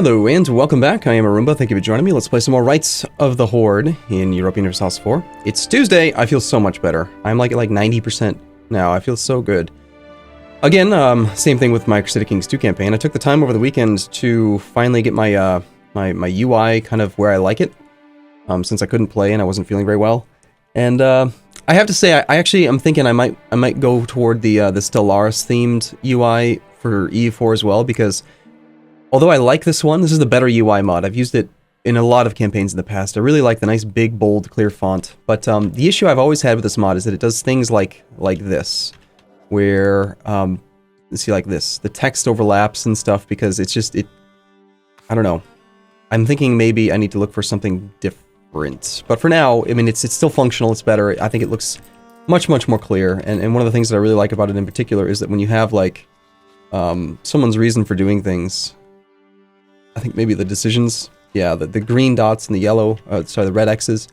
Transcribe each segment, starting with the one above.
Hello and welcome back, I am Arumba, thank you for joining me. Let's play some more Rights of the Horde in Europa Universalis 4. It's Tuesday, I feel so much better. I'm like at 90% now, I feel so good. Again, same thing with my Crusader Kings 2 campaign. I took the time over the weekend to finally get my my UI kind of where I like it, since I couldn't play and I wasn't feeling very well. And I have to say, I actually am thinking I might go toward the Stellaris themed UI for EU4 as well, because although I like this one, this is the better UI mod. I've used it in a lot of campaigns in the past. I really like the nice, big, bold, clear font. But the issue I've always had with this mod is that it does things like this, where, let's see, like this. The text overlaps and stuff because it's just, I don't know. I'm thinking maybe I need to look for something different. But for now, I mean, it's still functional, it's better. I think it looks much, much more clear. And one of the things that I really like about it in particular is that when you have, like, someone's reason for doing things, I think maybe the decisions, yeah, the green dots and the yellow, sorry, the red X's,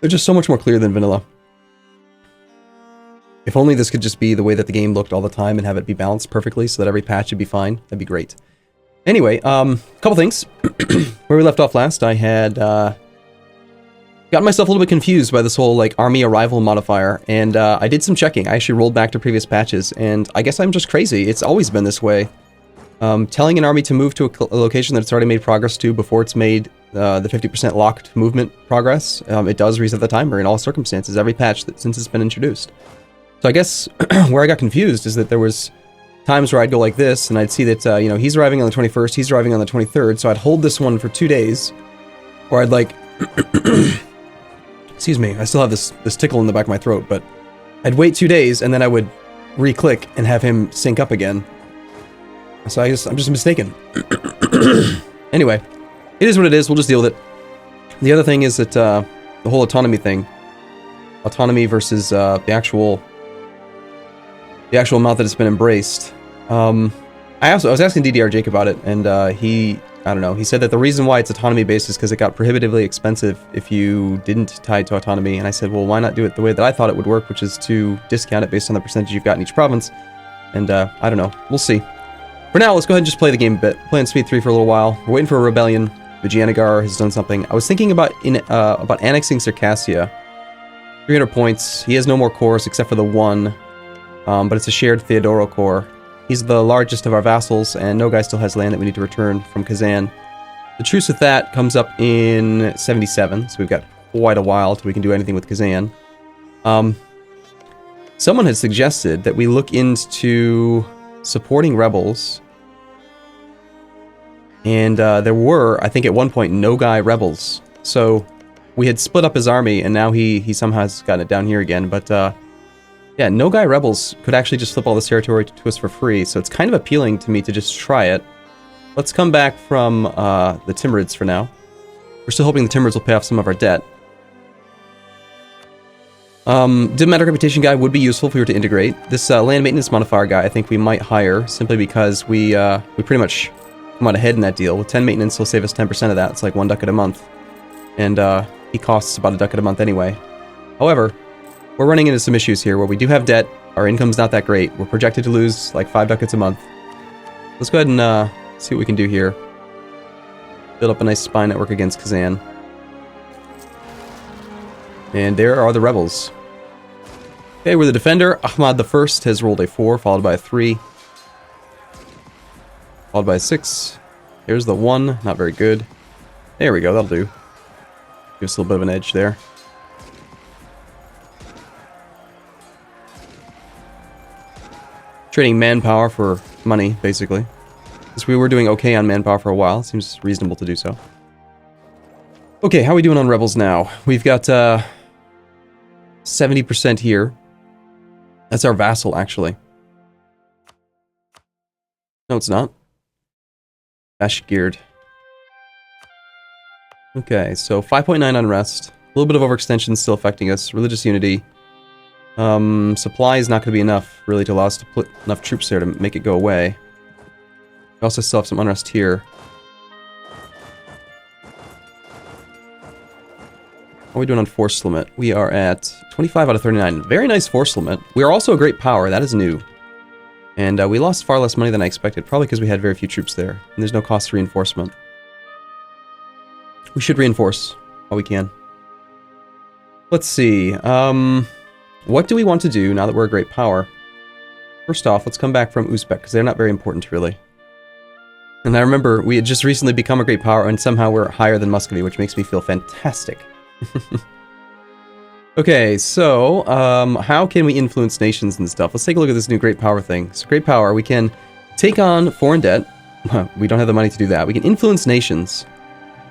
they're just so much more clear than vanilla. If only this could just be the way that the game looked all the time and have it be balanced perfectly so that every patch would be fine, that'd be great. Anyway, couple things. Where we left off last, I had gotten myself a little bit confused by this whole, like, army arrival modifier, and I did some checking. I actually rolled back to previous patches, and I guess I'm just crazy. It's always been this way. Telling an army to move to a location that it's already made progress to before it's made the 50% locked movement progress, it does reset the timer in all circumstances, every patch since it's been introduced. So I guess where I got confused is that there was times where I'd go like this, and I'd see that, you know, he's arriving on the 21st, he's arriving on the 23rd, so I'd hold this one for 2 days, or I'd like, excuse me, I still have this tickle in the back of my throat, but I'd wait 2 days, and then I would re-click and have him sync up again. So I'm just mistaken. Anyway, it is what it is. We'll just deal with it. The other thing is that the whole autonomy thing, autonomy versus the actual amount that it's been embraced. I was asking DDR Jake about it, and I don't know. He said that the reason why it's autonomy based is because it got prohibitively expensive if you didn't tie it to autonomy. And I said, well, why not do it the way that I thought it would work, which is to discount it based on the percentage you've got in each province. And I don't know. We'll see. For now, let's go ahead and just play the game a bit. Play on speed 3 for a little while. We're waiting for a rebellion. Vigianagar has done something. I was thinking about annexing Circassia. 300 points. He has no more cores except for the one, but it's a shared Theodoro core. He's the largest of our vassals, and no guy still has land that we need to return from Kazan. The truce with that comes up in 77, so we've got quite a while till we can do anything with Kazan. Someone had suggested that we look into supporting rebels, and there were, I think at one point, no guy rebels. So we had split up his army, and now he somehow has gotten it down here again. But yeah, no guy rebels could actually just flip all this territory to us for free. So it's kind of appealing to me to just try it. Let's come back from the Timurids for now. We're still hoping the Timurids will pay off some of our debt. Diplomatic reputation guy would be useful if we were to integrate. This land maintenance modifier guy I think we might hire, simply because we pretty much come out ahead in that deal. With 10 maintenance, he'll save us 10% of that. It's like 1 ducat a month. And he costs about 1 ducat a month anyway. However, we're running into some issues here where we do have debt, our income's not that great, we're projected to lose like 5 ducats a month. Let's go ahead and see what we can do here. Build up a nice spy network against Kazan. And there are the rebels. Okay, we're the defender. Ahmad the First has rolled a 4, followed by a 3. Followed by a 6. Here's the 1, not very good. There we go, that'll do. Give us a little bit of an edge there. Trading manpower for money, basically. Because we were doing okay on manpower for a while, seems reasonable to do so. Okay, how are we doing on rebels now? We've got 70% here. That's our vassal, actually. No, it's not. Bashgird. Okay, so 5.9 unrest. A little bit of overextension still affecting us. Religious unity. Supply is not going to be enough, really, to allow us to put enough troops there to make it go away. We also still have some unrest here. How are we doing on force limit? We are at 25 out of 39. Very nice force limit. We are also a great power. That is new. And we lost far less money than I expected, probably because we had very few troops there. And there's no cost to reinforcement. We should reinforce while we can. Let's see. What do we want to do now that we're a great power? First off, let's come back from Uzbek, because they're not very important, really. And I remember we had just recently become a great power, and somehow we're higher than Muscovy, which makes me feel fantastic. Okay, so, how can we influence nations and stuff? Let's take a look at this new great power thing. So, great power, we can take on foreign debt. We don't have the money to do that. We can influence nations.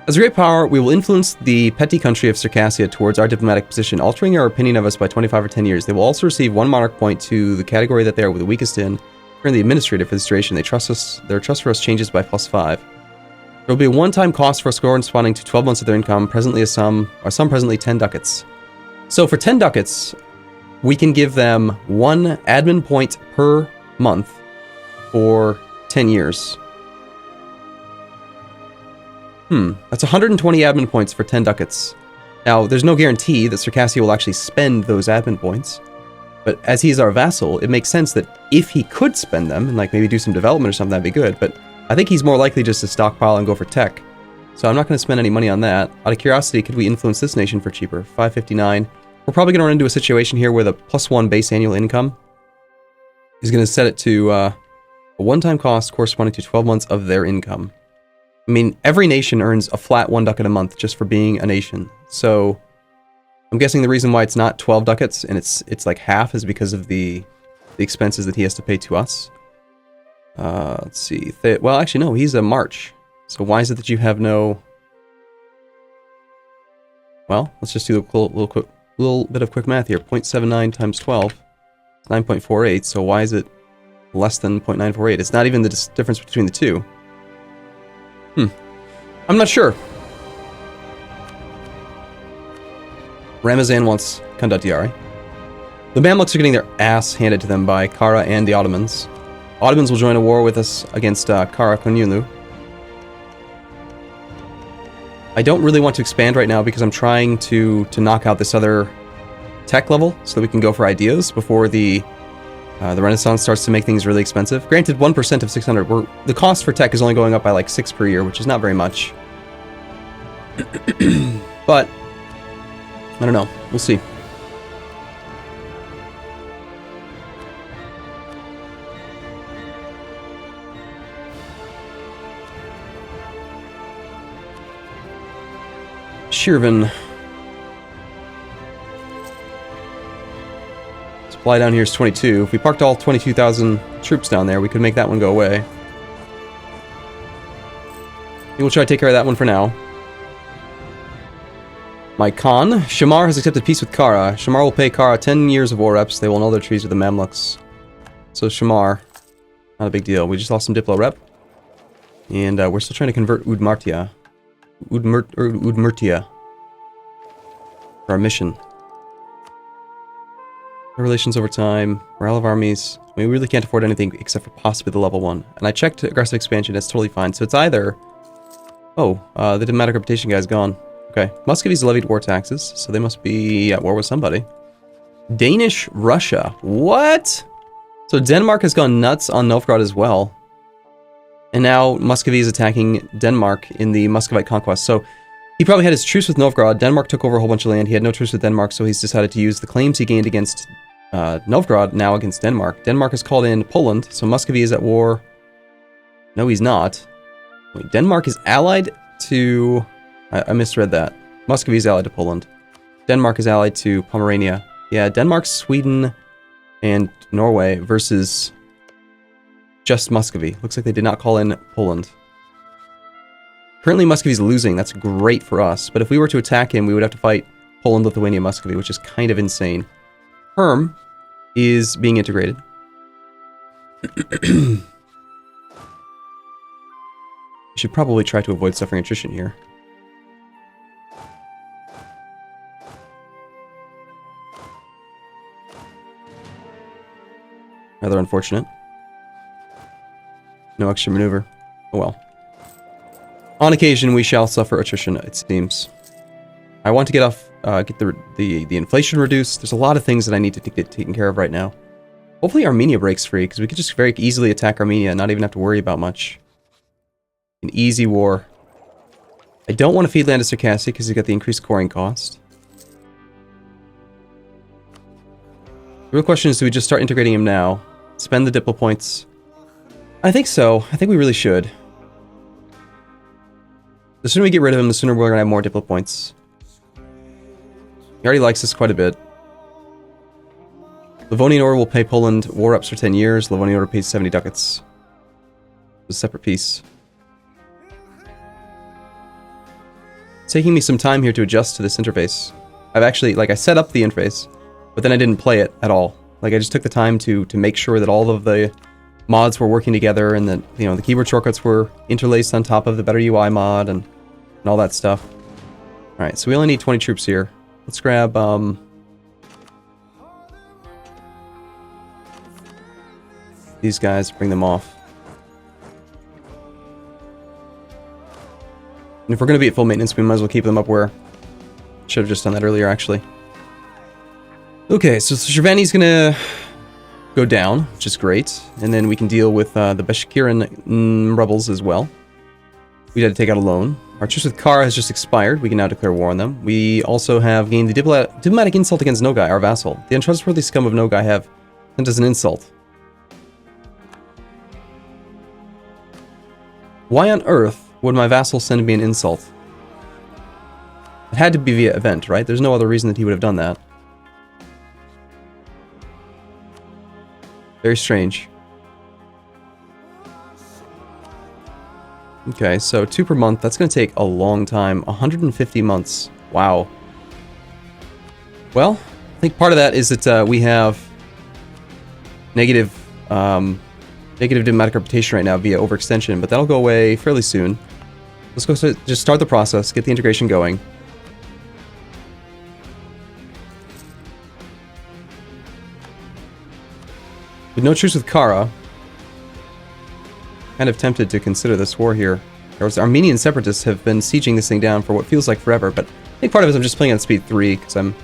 As a great power, we will influence the petty country of Circassia towards our diplomatic position, altering our opinion of us by 25 or 10 years. They will also receive 1 monarch point to the category that they are the weakest in. We're the administrator for this duration. They trust us. Their trust for us changes by +5. There will be a one-time cost for a score corresponding to 12 months of their income, presently presently 10 ducats. So for 10 ducats, we can give them 1 admin point per month for 10 years. That's 120 admin points for 10 ducats. Now, there's no guarantee that Circassia will actually spend those admin points, but as he's our vassal, it makes sense that if he could spend them, and like maybe do some development or something, that'd be good, but I think he's more likely just to stockpile and go for tech. So I'm not going to spend any money on that. Out of curiosity, could we influence this nation for cheaper? 559. We're probably going to run into a situation here where the +1 base annual income is going to set it to a one-time cost corresponding to 12 months of their income. I mean, every nation earns a flat 1 ducat a month just for being a nation. So I'm guessing the reason why it's not 12 ducats and it's like half is because of the expenses that he has to pay to us. Let's see. Well, actually, no, he's a march. So why is it that you have no... Well, let's just do a little bit of quick math here. 0.79 times 12 is 9.48. So why is it less than 0.948? It's not even the difference between the two. I'm not sure. Ramazan wants Kandatyari. The Mamluks are getting their ass handed to them by Kara and the Ottomans. Ottomans will join a war with us against Kara Konyulu. I don't really want to expand right now because I'm trying to knock out this other tech level so that we can go for ideas before the Renaissance starts to make things really expensive. Granted, 1% of 600. The cost for tech is only going up by like 6 per year, which is not very much. But, I don't know. We'll see. Shirvan. Supply down here is 22. If we parked all 22,000 troops down there, we could make that one go away. We'll try to take care of that one for now. My Khan. Shamar has accepted peace with Kara. Shamar will pay Kara 10 years of war reps. They will annul their treaties with the Mamluks. So Shamar, not a big deal. We just lost some Diplo rep. And we're still trying to convert Udmurtia. Udmurtia. For our mission. Relations over time. Morale of armies. I mean, we really can't afford anything except for possibly the level 1. And I checked aggressive expansion. That's totally fine. So it's either... Oh, the diplomatic reputation guy's gone. Okay, Muscovy's levied war taxes, so they must be at war with somebody. Danish Russia. What? So Denmark has gone nuts on Novgorod as well. And now Muscovy is attacking Denmark in the Muscovite conquest. So he probably had his truce with Novgorod. Denmark took over a whole bunch of land. He had no truce with Denmark, so he's decided to use the claims he gained against Novgorod now against Denmark. Denmark has called in Poland, so Muscovy is at war. No, he's not. Wait, Denmark is allied to... I misread that. Muscovy is allied to Poland. Denmark is allied to Pomerania. Yeah, Denmark, Sweden, and Norway versus just Muscovy. Looks like they did not call in Poland. Currently, Muscovy's losing. That's great for us. But if we were to attack him, we would have to fight Poland, Lithuania, Muscovy, which is kind of insane. Perm is being integrated. We should probably try to avoid suffering attrition here. Rather unfortunate. No extra maneuver. Oh well. On occasion, we shall suffer attrition, it seems. I want to get off, get the inflation reduced. There's a lot of things that I need to get taken care of right now. Hopefully Armenia breaks free, because we could just very easily attack Armenia and not even have to worry about much. An easy war. I don't want to feed land to Circassia because he's got the increased coring cost. The real question is, do we just start integrating him now? Spend the Diplo points? I think so. I think we really should. The sooner we get rid of him, the sooner we're going to have more Diplo points. He already likes us quite a bit. Livonian Order will pay Poland war ups for 10 years. Livonian Order pays 70 ducats. It's a separate piece. It's taking me some time here to adjust to this interface. I've actually, like, I set up the interface, but then I didn't play it at all. Like, I just took the time to make sure that all of the mods were working together and that, you know, the keyboard shortcuts were interlaced on top of the better UI mod and all that stuff. Alright, so we only need 20 troops here. Let's grab, these guys, bring them off. And if we're going to be at full maintenance, we might as well keep them up where... Should have just done that earlier, actually. Okay, so Shirvani's going to go down, which is great. And then we can deal with the Beshikiran rebels as well. We had to take out a loan. Our truce with Kara has just expired. We can now declare war on them. We also have gained the diplomatic insult against Nogai, our vassal. The untrustworthy scum of Nogai have sent us an insult. Why on earth would my vassal send me an insult? It had to be via event, right? There's no other reason that he would have done that. Very strange. Okay, so 2 per month. That's going to take a long time. 150 months. Wow. Well, I think part of that is that we have negative diplomatic reputation right now via overextension, but that'll go away fairly soon. Let's go just start the process, get the integration going. With no truce with Kara, kind of tempted to consider this war here. Armenian separatists have been sieging this thing down for what feels like forever, but I think part of it is I'm just playing on speed 3 because I'm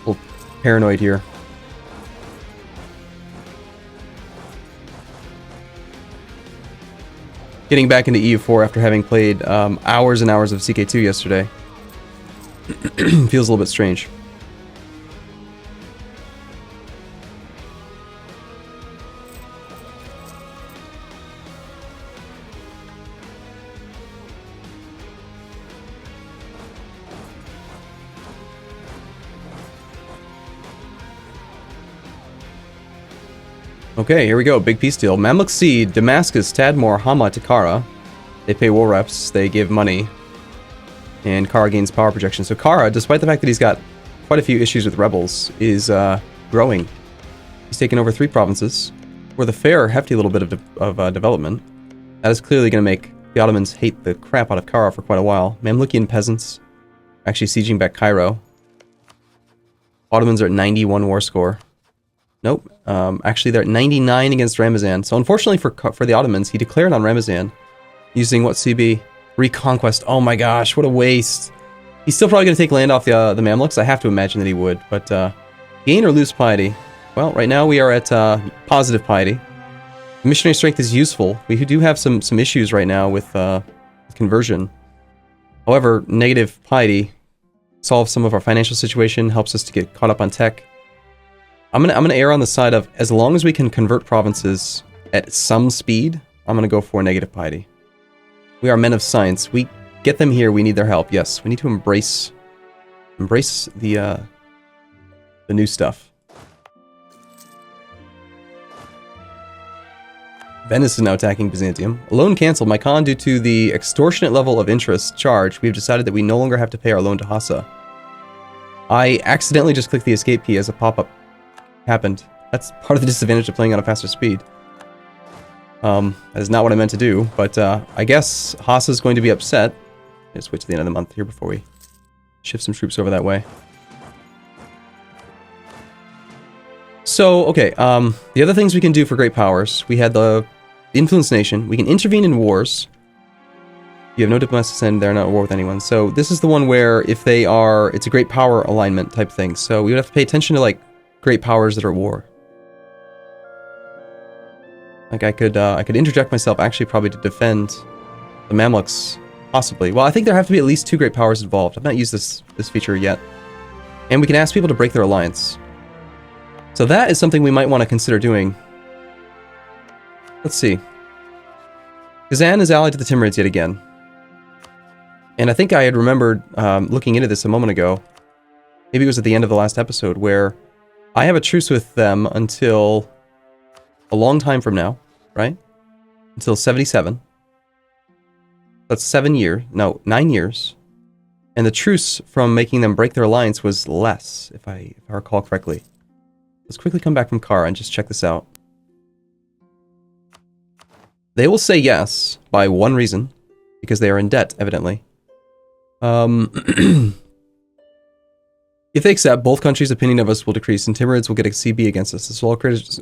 a little paranoid here. Getting back into EU4 after having played hours and hours of CK2 yesterday feels a little bit strange. Okay, here we go. Big peace deal. Mamluk cede Damascus, Tadmor, Hama to Kara. They pay war reps. They give money. And Kara gains power projection. So Kara, despite the fact that he's got quite a few issues with rebels, is growing. He's taken over 3 provinces with a fair, hefty little bit of development. That is clearly going to make the Ottomans hate the crap out of Kara for quite a while. Mamlukian peasants actually sieging back Cairo. Ottomans are at 91 war score. Nope. Actually, they're at 99 against Ramazan. So unfortunately for the Ottomans, he declared on Ramazan using what CB? Reconquest. Oh my gosh, what a waste. He's still probably going to take land off the Mamluks. I have to imagine that he would. But gain or lose piety? Well, right now we are at positive piety. Missionary strength is useful. We do have some issues right now with conversion. However, negative piety solves some of our financial situation, helps us to get caught up on tech. I'm gonna err on the side of, as long as we can convert provinces at some speed, I'm gonna go for negative piety. We are men of science. We get them here. We need their help. Yes, we need to embrace the new stuff. Venice is now attacking Byzantium. A loan canceled. My Khan, due to the extortionate level of interest charged, we've decided that we no longer have to pay our loan to Hassa. I accidentally just clicked the escape key as a pop-up happened. That's part of the disadvantage of playing on a faster speed. That is not what I meant to do, but I guess Hassa is going to be upset. Let's wait till the end of the month here before we shift some troops over that way. So, okay, the other things we can do for great powers, we had the influence nation. We can intervene in wars. You have no diplomats to send, they're not at war with anyone. So this is the one where if they are, it's a great power alignment type thing. So we would have to pay attention to, like, great powers that are at war. Like I could interject myself actually probably to defend the Mamluks, possibly. Well, I think there have to be at least 2 great powers involved. I've not used this feature yet. And we can ask people to break their alliance. So that is something we might want to consider doing. Let's see. Kazan is allied to the Timurids yet again. And I think I had remembered looking into this a moment ago. Maybe it was at the end of the last episode, where I have a truce with them until a long time from now, right? Until 77. That's 7 years. No, 9 years. And the truce from making them break their alliance was less, if I recall correctly. Let's quickly come back from Kara and just check this out. They will say yes, by one reason. Because they are in debt, evidently. If they accept, both countries' opinion of us will decrease, and Timurids will get a CB against us. This will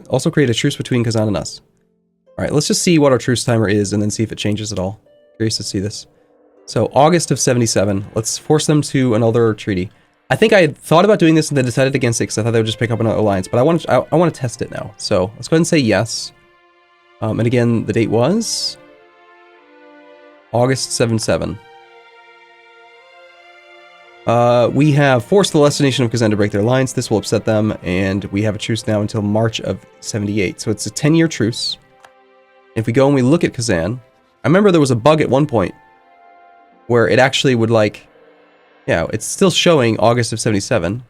also create a truce between Kazan and us. Alright, let's just see what our truce timer is, and then see if it changes at all. Curious to see this. So, August of 77. Let's force them to another treaty. I think I had thought about doing this and then decided against it, because I thought they would just pick up another alliance, but I want to test it now. So, let's go ahead and say yes. And again, the date was August 77. We have forced the lesser nation of Kazan to break their alliance. This will upset them, and we have a truce now until March of 78. So it's a 10-year truce. If we go and we look at Kazan, I remember there was a bug at one point where it actually would like, yeah, it's still showing August of 77.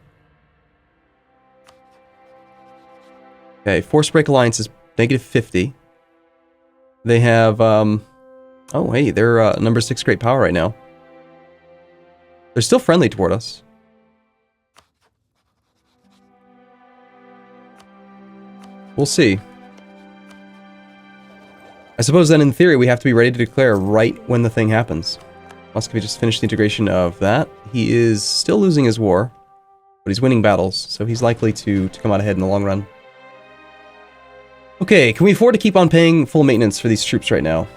Okay, forced break alliance is negative 50. They have, oh hey, they're number 6 great power right now. They're still friendly toward us. We'll see. I suppose then in theory we have to be ready to declare right when the thing happens. Muscovy just finished the integration of that. He is still losing his war, but he's winning battles, so he's likely to come out ahead in the long run. Okay, can we afford to keep on paying full maintenance for these troops right now?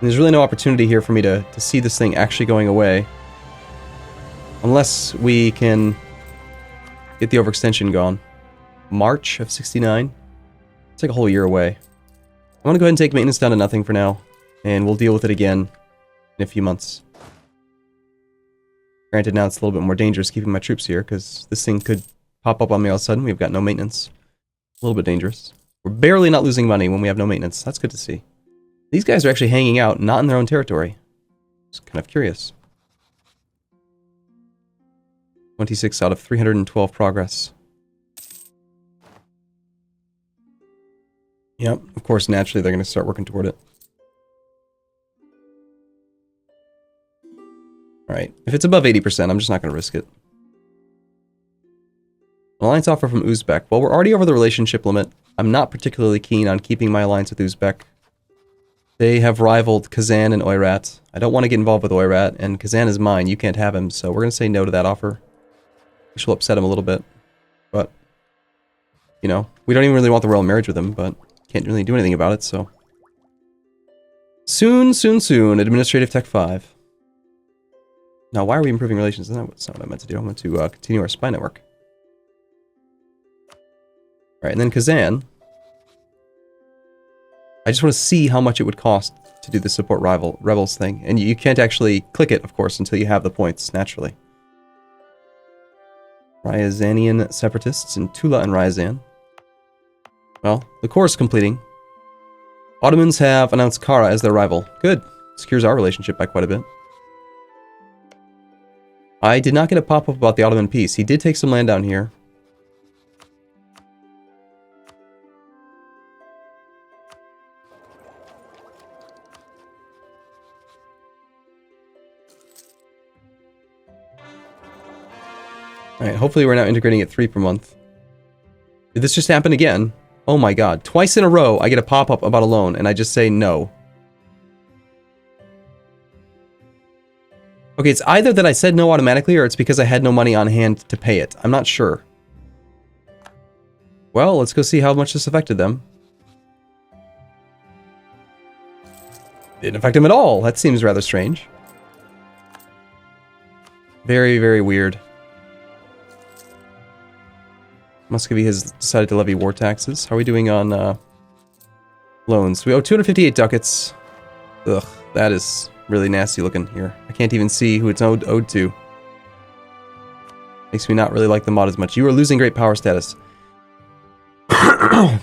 And there's really no opportunity here for me to see this thing actually going away. Unless we can get the overextension gone. March of 69. It's like a whole year away. I want to go ahead and take maintenance down to nothing for now. And we'll deal with it again in a few months. Granted, now it's a little bit more dangerous keeping my troops here, because this thing could pop up on me all of a sudden. We've got no maintenance. A little bit dangerous. We're barely not losing money when we have no maintenance. That's good to see. These guys are actually hanging out, not in their own territory. It's kind of curious. 26 out of 312 progress. Yep, of course, naturally they're going to start working toward it. Alright, if it's above 80%, I'm just not going to risk it. Alliance offer from Uzbek. Well, we're already over the relationship limit. I'm not particularly keen on keeping my alliance with Uzbek. They have rivaled Kazan and Oirat. I don't want to get involved with Oirat, and Kazan is mine. You can't have him, so we're going to say no to that offer. Which will upset him a little bit. But, you know, we don't even really want the royal marriage with him, but can't really do anything about it, so. Soon, soon, soon, Administrative Tech 5. Now, why are we improving relations? That's not what I meant to do. I want to continue our spy network. Alright, and then Kazan. I just want to see how much it would cost to do the support rebels thing. And you can't actually click it, of course, until you have the points, naturally. Ryazanian separatists in Tula and Ryazan. Well, the core is completing. Ottomans have announced Kara as their rival. Good. Secures our relationship by quite a bit. I did not get a pop-up about the Ottoman peace. He did take some land down here. Alright, hopefully we're now integrating at 3 per month. Did this just happen again? Oh my god. Twice in a row, I get a pop-up about a loan, and I just say no. Okay, it's either that I said no automatically, or it's because I had no money on hand to pay it. I'm not sure. Well, let's go see how much this affected them. Didn't affect them at all. That seems rather strange. Very, very weird. Muscovy has decided to levy war taxes. How are we doing on Loans. We owe 258 ducats. Ugh, that is really nasty looking here. I can't even see who it's owed to. Makes me not really like the mod as much. You are losing great power status.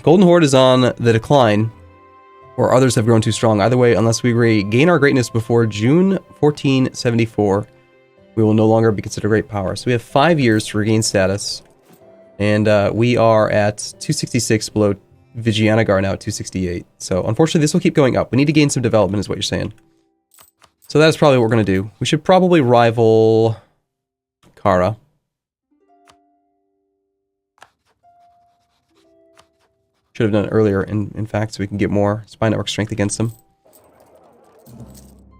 Golden Horde is on the decline, or others have grown too strong. Either way, unless we regain our greatness before June 1474, we will no longer be considered great power. So we have 5 years to regain status. And we are at 266 below Vigianagar now at 268. So unfortunately, this will keep going up. We need to gain some development is what you're saying. So that is probably what we're going to do. We should probably rival Kara. Should have done it earlier, in fact, so we can get more spy network strength against them.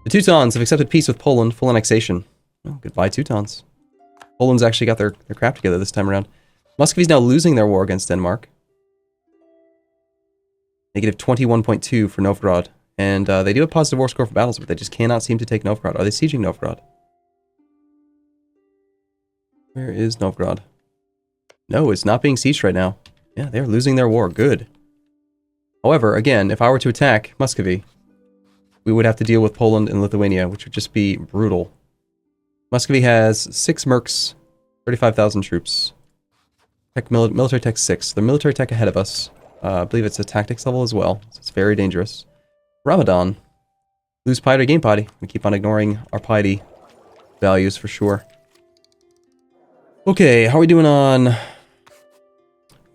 The Teutons have accepted peace with Poland, full annexation. Oh, goodbye, Teutons. Poland's actually got their crap together this time around. Muscovy's now losing their war against Denmark. Negative 21.2 for Novgorod. And they do have positive war score for battles, but they just cannot seem to take Novgorod. Are they sieging Novgorod? Where is Novgorod? No, it's not being sieged right now. Yeah, they're losing their war. Good. However, again, if I were to attack Muscovy, we would have to deal with Poland and Lithuania, which would just be brutal. Muscovy has 6 mercs, 35,000 troops. Military tech 6. The military tech ahead of us. I believe it's a tactics level as well, so it's very dangerous. Ramadan. Lose piety, gain piety. We keep on ignoring our piety values for sure. Okay, how are we doing on...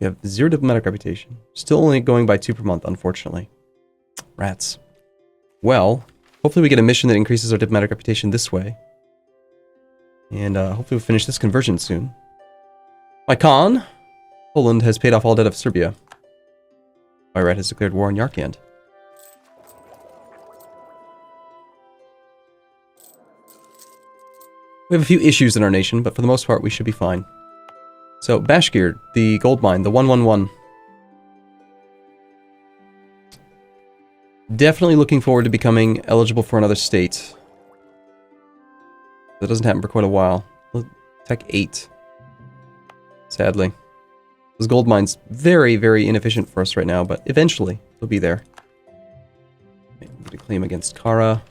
We have 0 diplomatic reputation. Still only going by 2 per month, unfortunately. Rats. Well, hopefully we get a mission that increases our diplomatic reputation this way. And hopefully we'll finish this conversion soon. My Khan, Poland has paid off all debt of Serbia. Irat has declared war on Yarkand. We have a few issues in our nation, but for the most part we should be fine. So, Bashkir, the gold mine, the 111. Definitely looking forward to becoming eligible for another state. That doesn't happen for quite a while. Tech 8. Sadly. Those gold mines, very, very inefficient for us right now, but eventually they'll be there. Okay, I'm going to claim against Kara.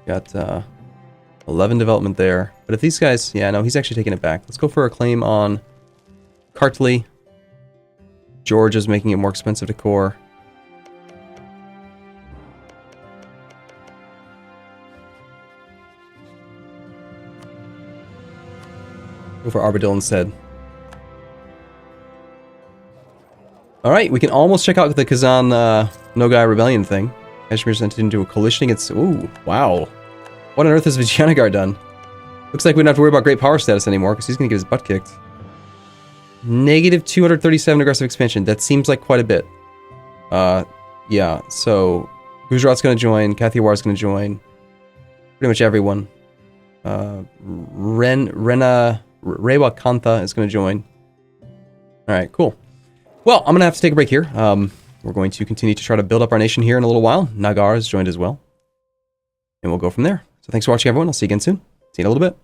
Got 11 development there. But if these guys... Yeah, no, he's actually taking it back. Let's go for a claim on Kartli. George is making it more expensive to core. Go for Arbadil instead. Alright, we can almost check out the Kazan Nogai Rebellion thing. Kashmir's entered into a coalition against... Ooh, wow. What on earth has Vijayanagar done? Looks like we don't have to worry about great power status anymore, because he's going to get his butt kicked. Negative 237 aggressive expansion. That seems like quite a bit. Yeah, so... Gujarat's going to join, Kathiawar's going to join. Pretty much everyone. Rewa Kantha is going to join. Alright, cool. Well, I'm going to have to take a break here. We're going to continue to try to build up our nation here in a little while. Nagar has joined as well. And we'll go from there. So thanks for watching, everyone. I'll see you again soon. See you in a little bit.